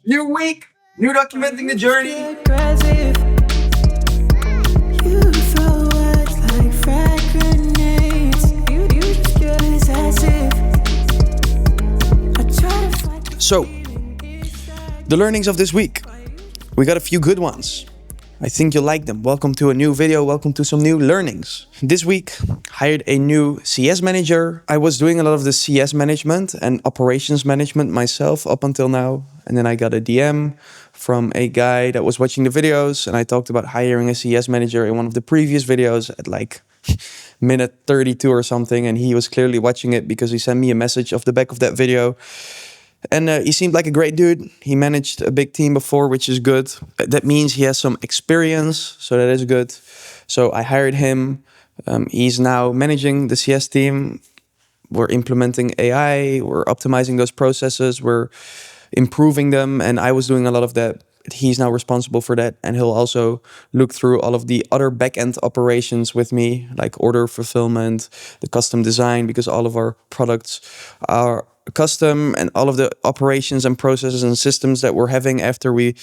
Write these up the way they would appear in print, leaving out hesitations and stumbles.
New week, new documenting the journey. Aggressive. You throw words like frag grenades. You just get possessive. I try to fight So, the learnings of this week. We got a few good ones. I think you'll like them. Welcome to a new video. Welcome to some new learnings. This week, hired a new CS manager. I was doing a lot of the CS management and operations management myself up until now. And then I got a DM from a guy that was watching the videos. And I talked about hiring a CS manager in one of the previous videos at like minute 32 or something. And he was clearly watching it because he sent me a message off the back of that video. And he seemed like a great dude. He managed a big team before, which is good. That means he has some experience, so that is good. So I hired him. He's now managing the CS team. We're implementing AI. We're optimizing those processes. We're improving them. And I was doing a lot of that. He's now responsible for that. And he'll also look through all of the other back-end operations with me, like order fulfillment, the custom design, because all of our products are custom, and all of the operations and processes and systems that we're having after we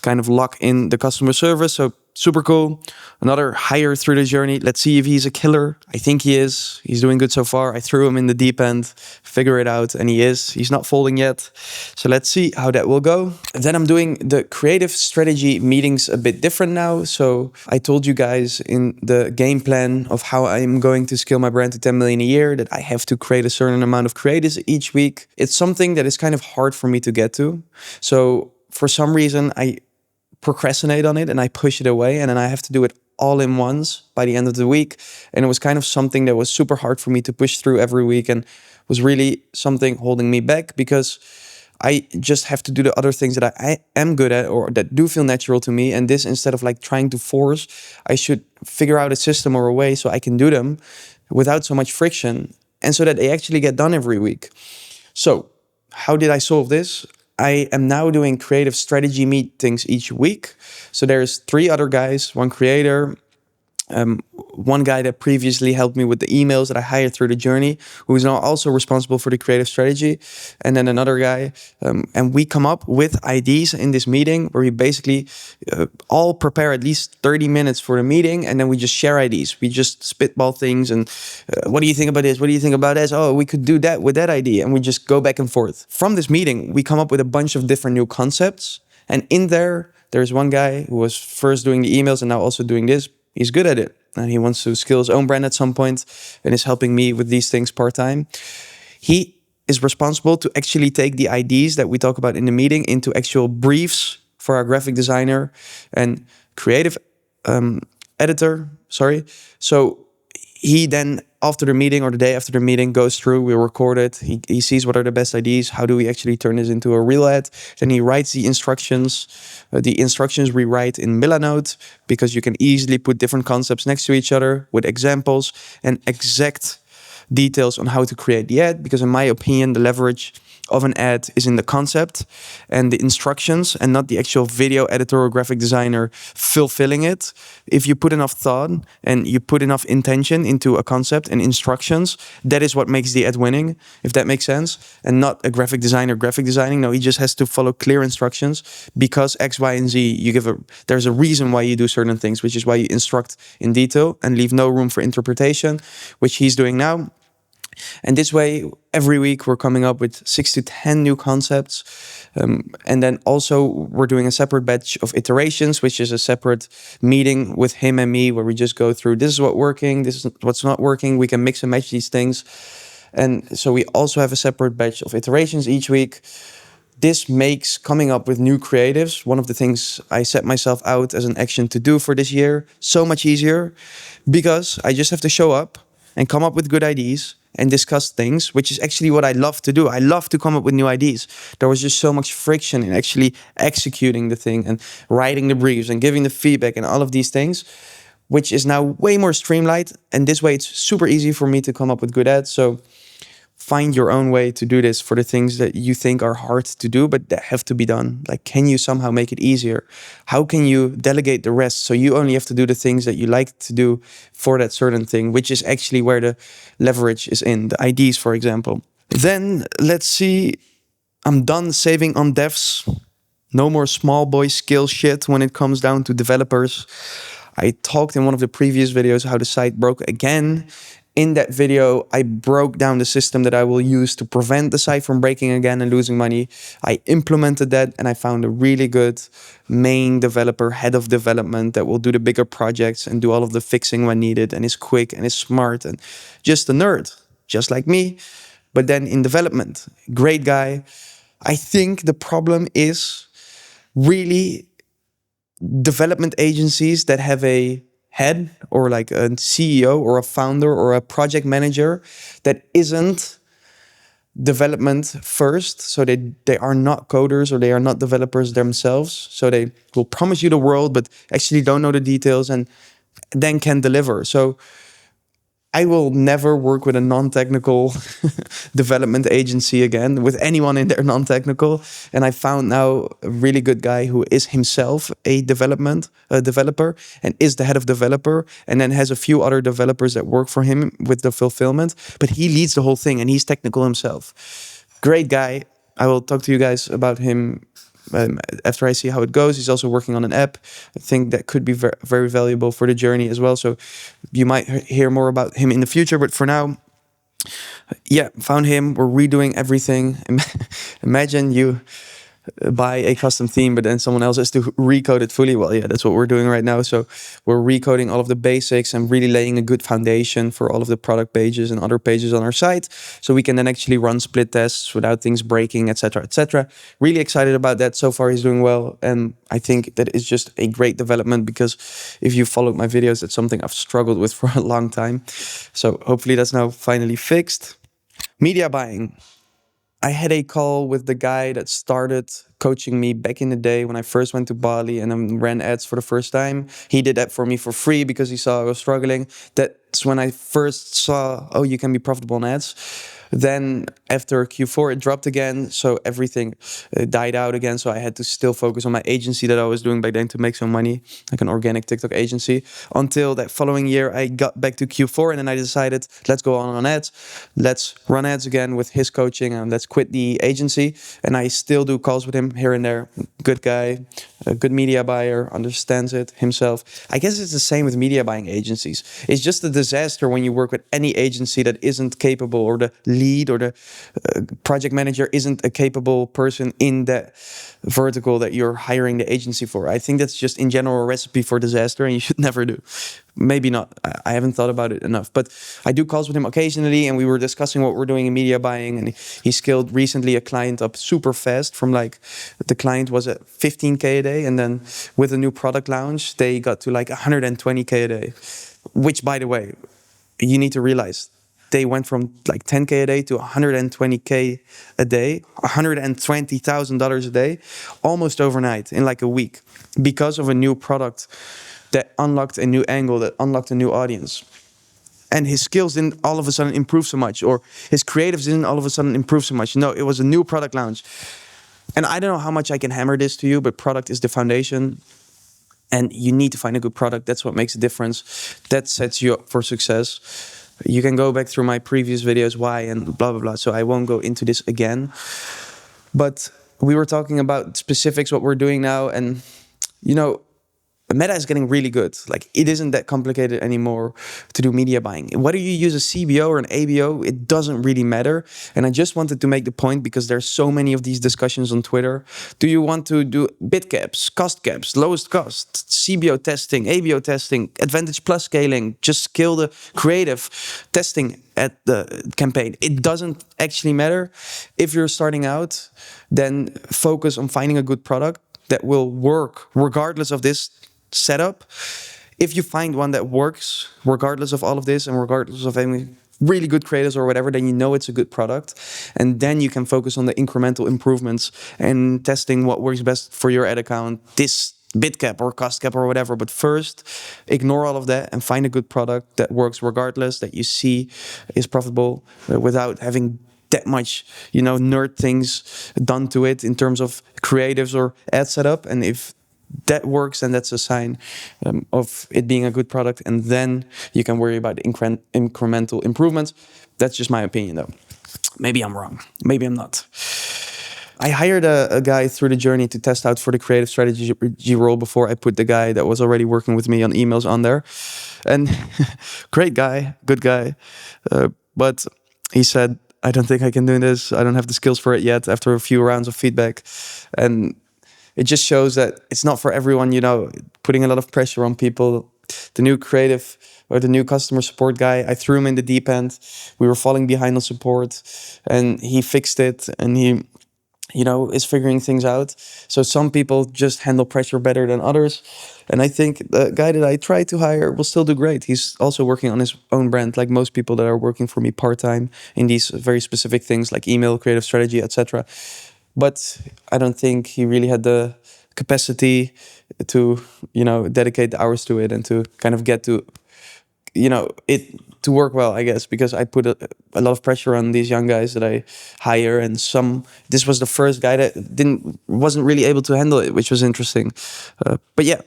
kind of lock in the customer service. So super cool. Another hire through the journey. Let's see if he's a killer. I think he is. He's doing good so far. I threw him in the deep end, figure it out, and he is. He's not folding yet. So let's see how that will go. Then I'm doing the creative strategy meetings a bit different now. So I told you guys in the game plan of how I'm going to scale my brand to 10 million a year that I have to create a certain amount of creatives each week. It's something that is kind of hard for me to get to. So for some reason, I procrastinate on it and I push it away, and then I have to do it all in once by the end of the week. And it was kind of something that was super hard for me to push through every week, and was really something holding me back because I just have to do the other things that I am good at or that do feel natural to me. And this, instead of like trying to force, I should figure out a system or a way so I can do them without so much friction and so that they actually get done every week. So how did I solve this? I am now doing creative strategy meetings each week. So there's 3 other guys, 1 creator, one guy that previously helped me with the emails that I hired through the journey, who is now also responsible for the creative strategy, and then another guy. And we come up with ideas in this meeting where we basically all prepare at least 30 minutes for the meeting, and then we just share ideas. We just spitball things and what do you think about this? What do you think about this? Oh, we could do that with that idea. And we just go back and forth. From this meeting, we come up with a bunch of different new concepts. And in there's one guy who was first doing the emails and now also doing this. He's good at it, and he wants to scale his own brand at some point and is helping me with these things part-time. He is responsible to actually take the ideas that we talk about in the meeting into actual briefs for our graphic designer and creative editor. So he then, after the meeting or the day after the meeting, goes through, we record it, he sees what are the best ideas, how do we actually turn this into a real ad. Then he writes the instructions. The instructions we write in Milanote, because you can easily put different concepts next to each other with examples and exact details on how to create the ad, because in my opinion, the leverage of an ad is in the concept and the instructions, and not the actual video editor or graphic designer fulfilling it. If you put enough thought and you put enough intention into a concept and instructions, that is what makes the ad winning, if that makes sense. And not a graphic designer graphic designing. No, he just has to follow clear instructions because X, Y, and Z. There's a reason why you do certain things, which is why you instruct in detail and leave no room for interpretation, which he's doing now. And this way, every week we're coming up with 6 to 10 new concepts. And then also we're doing a separate batch of iterations, which is a separate meeting with him and me where we just go through, this is what's working, this is what's not working. We can mix and match these things. And so we also have a separate batch of iterations each week. This makes coming up with new creatives, one of the things I set myself out as an action to do for this year, so much easier, because I just have to show up and come up with good ideas and discuss things, which is actually what I love to do. I love to come up with new ideas. There was just so much friction in actually executing the thing and writing the briefs and giving the feedback and all of these things, which is now way more streamlined. And this way it's super easy for me to come up with good ads. So find your own way to do this for the things that you think are hard to do, but that have to be done. Like, can you somehow make it easier? How can you delegate the rest so you only have to do the things that you like to do for that certain thing, which is actually where the leverage is in, the IDs, for example. Then let's see, I'm done saving on devs. No more small boy skill shit when it comes down to developers. I talked in one of the previous videos how the site broke again. In that video, I broke down the system that I will use to prevent the site from breaking again and losing money. I implemented that and I found a really good main developer, head of development that will do the bigger projects and do all of the fixing when needed and is quick and is smart and just a nerd, just like me, but then in development. Great guy. I think the problem is really development agencies that have a head or like a CEO or a founder or a project manager that isn't development first. So they are not coders or they are not developers themselves. So they will promise you the world, but actually don't know the details and then can deliver. So I will never work with a non-technical development agency again, with anyone in there non-technical. And I found now a really good guy who is himself a developer and is the head of developer, and then has a few other developers that work for him with the fulfillment. But he leads the whole thing and he's technical himself. Great guy. I will talk to you guys about him after I see how it goes. He's also working on an app. I think that could be very valuable for the journey as well. So you might hear more about him in the future. But for now, yeah, found him. We're redoing everything. Imagine you buy a custom theme, but then someone else has to recode it fully. Well, yeah, that's what we're doing right now. So we're recoding all of the basics and really laying a good foundation for all of the product pages and other pages on our site, so we can then actually run split tests without things breaking, etc., etc. Really excited about that. So far, he's doing well, and I think that is just a great development, because if you followed my videos, that's something I've struggled with for a long time. So hopefully that's now finally fixed. Media buying. I had a call with the guy that started coaching me back in the day when I first went to Bali and then ran ads for the first time. He did that for me for free because he saw I was struggling. That's when I first saw, oh, you can be profitable on ads. Then after Q4, it dropped again. So everything died out again. So I had to still focus on my agency that I was doing back then to make some money, like an organic TikTok agency. Until that following year, I got back to Q4 and then I decided, let's go on ads. Let's run ads again with his coaching and let's quit the agency. And I still do calls with him here and there. Good guy, a good media buyer, understands it himself. I guess it's the same with media buying agencies. It's just a disaster when you work with any agency that isn't capable, or the lead or the project manager isn't a capable person in that vertical that you're hiring the agency for. I think that's just in general a recipe for disaster, and you should never do. Maybe not. I haven't thought about it enough. But I do calls with him occasionally, and we were discussing what we're doing in media buying. And he scaled recently a client up super fast from like, the client was at 15K a day. And then with a new product launch, they got to like 120K a day. Which, by the way, you need to realize, they went from like 10K a day to 120K a day, $120,000 a day, almost overnight in like a week, because of a new product that unlocked a new angle, that unlocked a new audience. And his skills didn't all of a sudden improve so much, or his creatives didn't all of a sudden improve so much. No, it was a new product launch. And I don't know how much I can hammer this to you, but product is the foundation. And you need to find a good product. That's what makes a difference. That sets you up for success. You can go back through my previous videos, why and blah, blah, blah. So I won't go into this again. But we were talking about specifics, what we're doing now. And, you know, Meta is getting really good. Like, it isn't that complicated anymore to do media buying. Whether you use a CBO or an ABO, it doesn't really matter. And I just wanted to make the point, because there's so many of these discussions on Twitter. Do you want to do bid caps, cost caps, lowest cost, CBO testing, ABO testing, Advantage Plus scaling, just scale the creative testing at the campaign? It doesn't actually matter. If you're starting out, then focus on finding a good product that will work regardless of this setup. If you find one that works regardless of all of this and regardless of any really good creators or whatever, then you know it's a good product. And then you can focus on the incremental improvements and testing what works best for your ad account, this bid cap or cost cap or whatever. But first, ignore all of that and find a good product that works regardless, that you see is profitable, without having that much, you know, nerd things done to it in terms of creatives or ad setup. And if that works, then that's a sign of it being a good product. And then you can worry about incremental improvements. That's just my opinion, though. Maybe I'm wrong. Maybe I'm not. I hired a guy through the journey to test out for the creative strategy role before I put the guy that was already working with me on emails on there. And great guy, good guy. But he said, I don't think I can do this. I don't have the skills for it yet after a few rounds of feedback. And it just shows that it's not for everyone, putting a lot of pressure on people. The new creative or the new customer support guy, I threw him in the deep end. We were falling behind on support and he fixed it and he is figuring things out. So some people just handle pressure better than others. And I think the guy that I tried to hire will still do great. He's also working on his own brand, like most people that are working for me part-time in these very specific things like email, creative strategy, etc. But I don't think he really had the capacity to, dedicate the hours to it and to kind of get to, it to work well, I guess, because I put a lot of pressure on these young guys that I hire, and this was the first guy that wasn't really able to handle it, which was interesting. But yeah,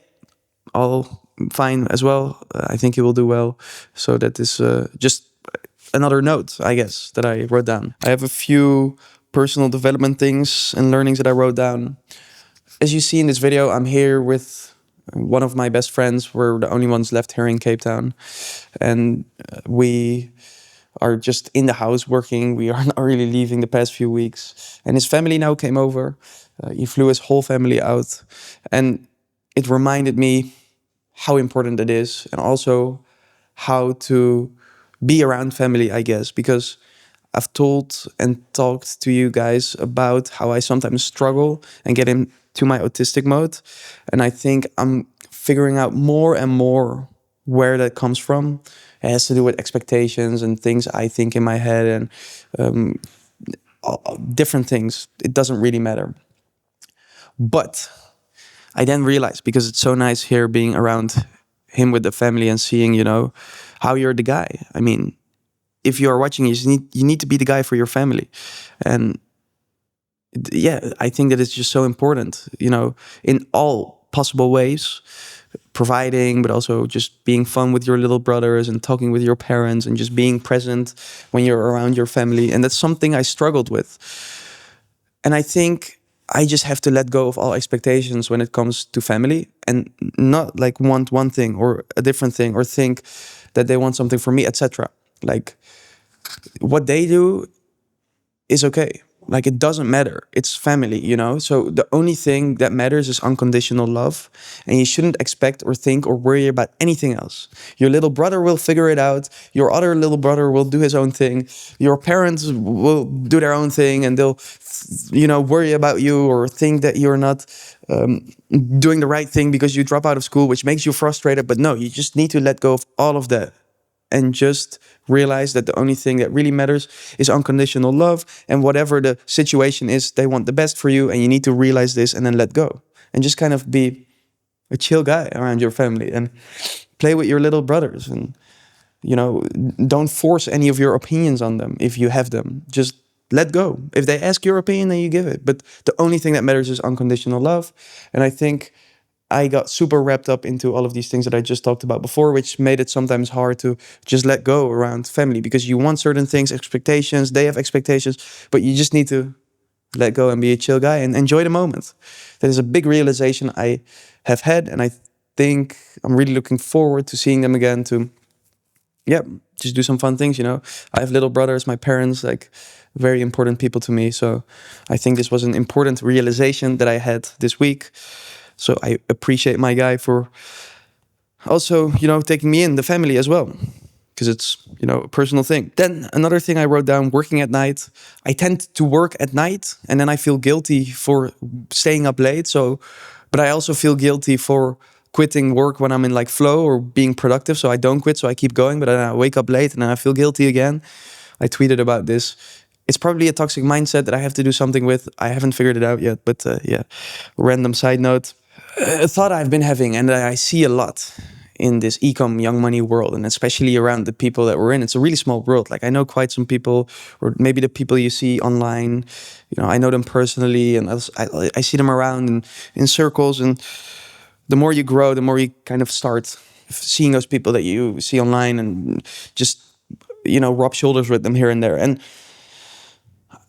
all fine as well. I think he will do well. So that is just another note, I guess, that I wrote down. I have a few personal development things and learnings that I wrote down. As you see in this video, I'm here with one of my best friends. We're the only ones left here in Cape Town. And we are just in the house working. We are not really leaving the past few weeks. And his family now came over. He flew his whole family out. And it reminded me how important it is. And also how to be around family, I guess. Because I've told and talked to you guys about how I sometimes struggle and get into my autistic mode. And I think I'm figuring out more and more where that comes from. It has to do with expectations and things I think in my head and different things. It doesn't really matter. But I then realized, because it's so nice here being around him with the family and seeing, how you're the guy. I mean, if you are watching, you need to be the guy for your family. And yeah, I think that it's just so important, in all possible ways, providing, but also just being fun with your little brothers and talking with your parents and just being present when you're around your family. And that's something I struggled with. And I think I just have to let go of all expectations when it comes to family and not like want one thing or a different thing or think that they want something from me, etc. Like, what they do is okay. Like, it doesn't matter. It's family, So the only thing that matters is unconditional love. And you shouldn't expect or think or worry about anything else. Your little brother will figure it out. Your other little brother will do his own thing. Your parents will do their own thing and they'll, worry about you or think that you're not doing the right thing because you drop out of school, which makes you frustrated. But no, you just need to let go of all of that. And just realize that the only thing that really matters is unconditional love. And whatever the situation is, they want the best for you. And you need to realize this and then let go. And just kind of be a chill guy around your family. And play with your little brothers. And, don't force any of your opinions on them if you have them. Just let go. If they ask your opinion, then you give it. But the only thing that matters is unconditional love. And I think I got super wrapped up into all of these things that I just talked about before, which made it sometimes hard to just let go around family, because you want certain things, expectations, they have expectations, but you just need to let go and be a chill guy and enjoy the moment. That is a big realization I have had, and I think I'm really looking forward to seeing them again, to, just do some fun things, I have little brothers, my parents, like, very important people to me. So I think this was an important realization that I had this week. So I appreciate my guy for also, taking me in the family as well, because it's, a personal thing. Then another thing I wrote down, working at night. I tend to work at night and then I feel guilty for staying up late. But I also feel guilty for quitting work when I'm in like flow or being productive. So I don't quit, so I keep going, but then I wake up late and then I feel guilty again. I tweeted about this. It's probably a toxic mindset that I have to do something with. I haven't figured it out yet, but random side note. A thought I've been having, and I see a lot in this Ecom young money world, and especially around the people that we're in. It's a really small world. Like, I know quite some people, or maybe the people you see online, I know them personally, and I see them around in circles. And the more you grow, the more you kind of start seeing those people that you see online and just, rub shoulders with them here and there. And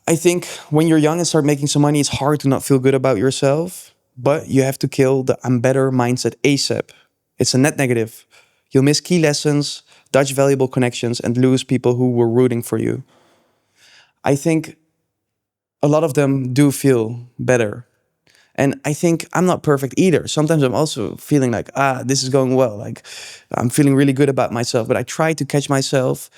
I think when you're young and start making some money, it's hard to not feel good about yourself, but you have to kill the I'm better mindset ASAP. It's a net negative. You'll miss key lessons, dodge valuable connections, and lose people who were rooting for you. I think a lot of them do feel better. And I think I'm not perfect either. Sometimes I'm also feeling like, this is going well. Like I'm feeling really good about myself, but I try to catch myself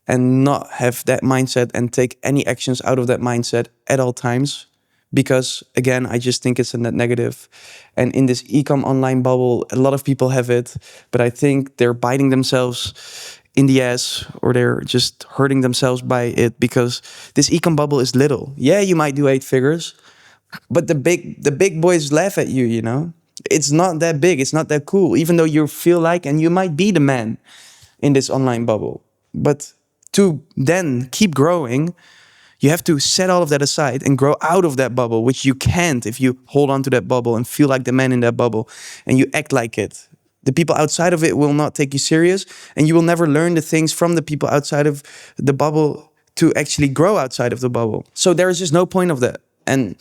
and not have that mindset and take any actions out of that mindset at all times. Because again, I just think it's a net negative. And in this ecom online bubble, a lot of people have it, but I think they're biting themselves in the ass or they're just hurting themselves by it because this ecom bubble is little. Yeah, you might do 8 figures, but the big boys laugh at you, you know? It's not that big, it's not that cool, even though you feel like, and you might be the man in this online bubble. But to then keep growing, you have to set all of that aside and grow out of that bubble, which you can't if you hold on to that bubble and feel like the man in that bubble and you act like it. The people outside of it will not take you serious, and you will never learn the things from the people outside of the bubble to actually grow outside of the bubble. So there is just no point of that. And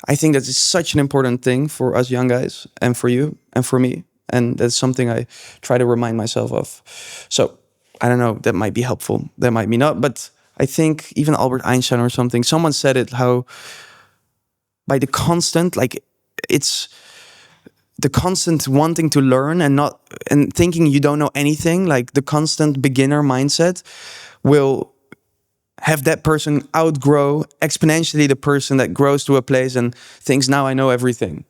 I think that is such an important thing for us young guys and for you and for me. And that's something I try to remind myself of. So I don't know, that might be helpful, that might be not. But I think even Albert Einstein or something, someone said it, how by the constant, like it's the constant wanting to learn and thinking you don't know anything, like the constant beginner mindset will have that person outgrow exponentially the person that grows to a place and thinks, now I know everything.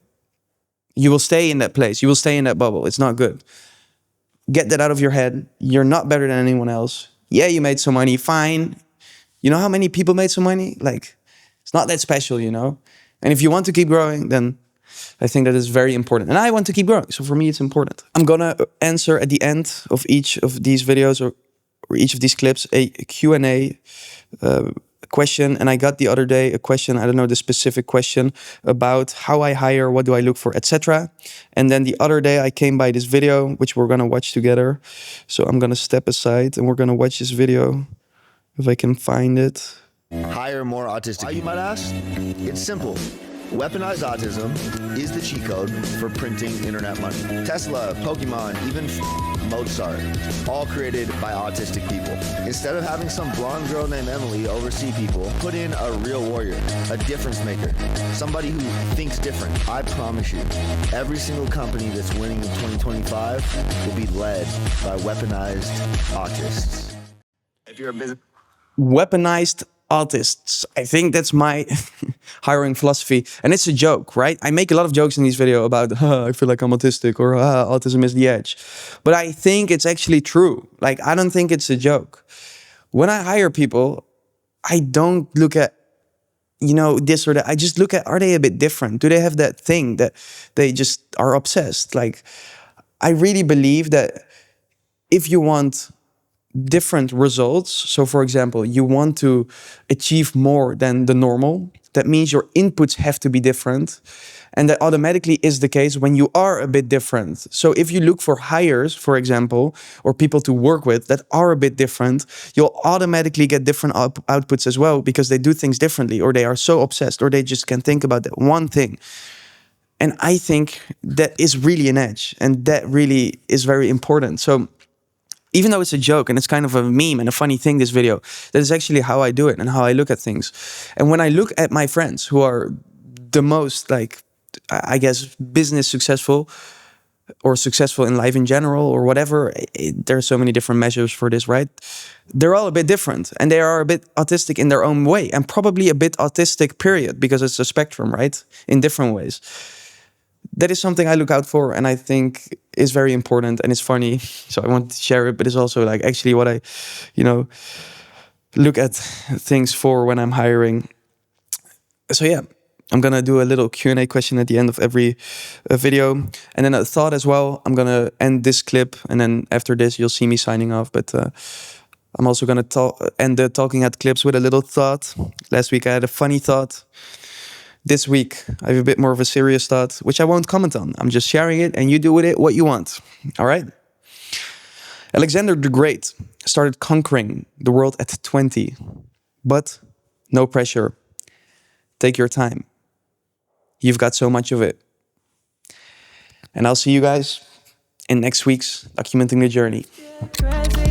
You will stay in that place. You will stay in that bubble. It's not good. Get that out of your head. You're not better than anyone else. Yeah, you made some money. Fine. You know how many people made some money? Like, it's not that special, you know? And if you want to keep growing, then I think that is very important. And I want to keep growing. So for me, it's important. I'm going to answer at the end of each of these videos or each of these clips a Q&A question. And I got the other day a question, I don't know the specific question, about how I hire, what do I look for, etc. And then the other day I came by this video, which we're going to watch together. So I'm going to step aside and we're going to watch this video, if I can find it. Hire more autistic. Why, you might ask? It's simple. Weaponized autism is the cheat code for printing internet money. Tesla, Pokemon, even Mozart, all created by autistic people. Instead of having some blonde girl named Emily oversee people, put in a real warrior, a difference maker, somebody who thinks different. I promise you, every single company that's winning in 2025 will be led by weaponized autists. If you're a business... Weaponized autists. I think that's my hiring philosophy. And it's a joke, right? I make a lot of jokes in this video about, I feel like I'm autistic, or autism is the edge. But I think it's actually true. Like, I don't think it's a joke. When I hire people, I don't look at, you know, this or that. I just look at, are they a bit different? Do they have that thing that they just are obsessed? Like, I really believe that if you want different results. So for example, you want to achieve more than the normal. That means your inputs have to be different. And that automatically is the case when you are a bit different. So if you look for hires, for example, or people to work with that are a bit different, you'll automatically get different outputs as well, because they do things differently, or they are so obsessed, or they just can think about that one thing. And I think that is really an edge, and that really is very important. So even though it's a joke and it's kind of a meme and a funny thing, this video, that is actually how I do it and how I look at things. And when I look at my friends who are the most, like, I guess, business successful or successful in life in general or whatever, there are so many different measures for this, right? They're all a bit different, and they are a bit autistic in their own way, and probably a bit autistic, period, because it's a spectrum, right? In different ways. That is something I look out for, and I think is very important, and it's funny, so I want to share it, but it's also like actually what I, you know, look at things for when I'm hiring. So yeah, I'm gonna do a little Q&A question at the end of every video, and then a thought as well. I'm gonna end this clip, and then after this you'll see me signing off, but I'm also gonna end the talking head clips with a little thought. Last week I had a funny thought. This week, I have a bit more of a serious thought, which I won't comment on. I'm just sharing it, and you do with it what you want. All right? Alexander the Great started conquering the world at 20, but No pressure. Take your time. You've got so much of it. And I'll see you guys in next week's Documenting the Journey. Present